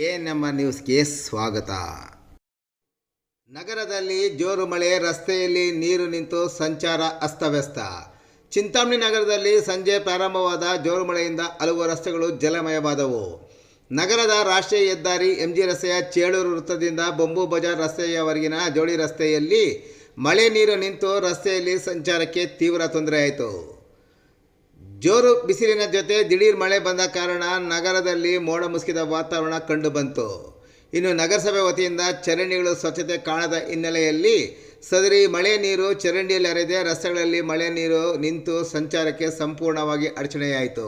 ನಮ್ಮ ನ್ಯೂಸ್ಗೆ ಸ್ವಾಗತ. ನಗರದಲ್ಲಿ ಜೋರು ಮಳೆ, ರಸ್ತೆಯಲ್ಲಿ ನೀರು ನಿಂತು ಸಂಚಾರ ಅಸ್ತವ್ಯಸ್ತ. ಚಿಂತಾಮಣಿ ನಗರದಲ್ಲಿ ಸಂಜೆ ಪ್ರಾರಂಭವಾದ ಜೋರು ಮಳೆಯಿಂದ ಹಲವು ರಸ್ತೆಗಳು ಜಲಮಯವಾದವು. ನಗರದ ರಾಷ್ಟ್ರೀಯ ಹೆದ್ದಾರಿ ಎಂಜಿ ರಸ್ತೆಯ ಚೇಳೂರು ವೃತ್ತದಿಂದ ಬೊಂಬು ಬಜಾರ್ ರಸ್ತೆಯವರೆಗಿನ ಜೋಡಿ ರಸ್ತೆಯಲ್ಲಿ ಮಳೆ ನೀರು ನಿಂತು ರಸ್ತೆಯಲ್ಲಿ ಸಂಚಾರಕ್ಕೆ ತೀವ್ರ ತೊಂದರೆಯಾಯಿತು. ಜೋರು ಬಿಸಿಲಿನ ಜೊತೆ ದಿಢೀರ್ ಮಳೆ ಬಂದ ಕಾರಣ ನಗರದಲ್ಲಿ ಮೋಡ ಮುಸುಕಿದ ವಾತಾವರಣ ಕಂಡುಬಂತು. ಇನ್ನು ನಗರಸಭೆ ವತಿಯಿಂದ ಚರಂಡಿಗಳು ಸ್ವಚ್ಛತೆ ಕಾಣದ ಹಿನ್ನೆಲೆಯಲ್ಲಿ ಸದರಿ ಮಳೆ ನೀರು ಚರಂಡಿಯಲ್ಲಿ ಹರಿದೇ ರಸ್ತೆಗಳಲ್ಲಿ ಮಳೆ ನೀರು ನಿಂತು ಸಂಚಾರಕ್ಕೆ ಸಂಪೂರ್ಣವಾಗಿ ಅಡಚಣೆಯಾಯಿತು.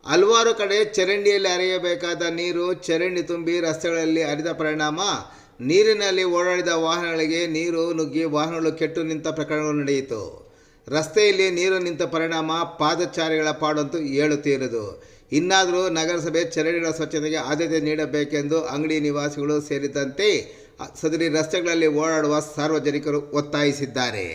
ಹಲವಾರು ಕಡೆ ಚರಂಡಿಯಲ್ಲಿ ಹರಿಯಬೇಕಾದ ನೀರು ಚರಂಡಿ ತುಂಬಿ ರಸ್ತೆಗಳಲ್ಲಿ ಹರಿದ ಪರಿಣಾಮ ನೀರಿನಲ್ಲಿ ಓಡಾಡಿದ ವಾಹನಗಳಿಗೆ ನೀರು ನುಗ್ಗಿ ವಾಹನಗಳು ಕೆಟ್ಟು ನಿಂತ ಪ್ರಕರಣಗಳು ನಡೆಯಿತು. ರಸ್ತೆಯಲ್ಲಿ ನೀರು ನಿಂತ ಪರಿಣಾಮ ಪಾದಚಾರಿಗಳ ಪಾಡಂತೂ ಹೇಳುತ್ತಿರುವುದು. ಇನ್ನಾದರೂ ನಗರಸಭೆ ಚರಂಡಿಗಳ ಸ್ವಚ್ಛತೆಗೆ ಆದ್ಯತೆ ನೀಡಬೇಕೆಂದು ಅಂಗಡಿ ನಿವಾಸಿಗಳು ಸೇರಿದಂತೆ ಸದರಿ ರಸ್ತೆಗಳಲ್ಲಿ ಓಡಾಡುವ ಸಾರ್ವಜನಿಕರು ಒತ್ತಾಯಿಸಿದ್ದಾರೆ.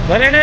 ಬರೋಣ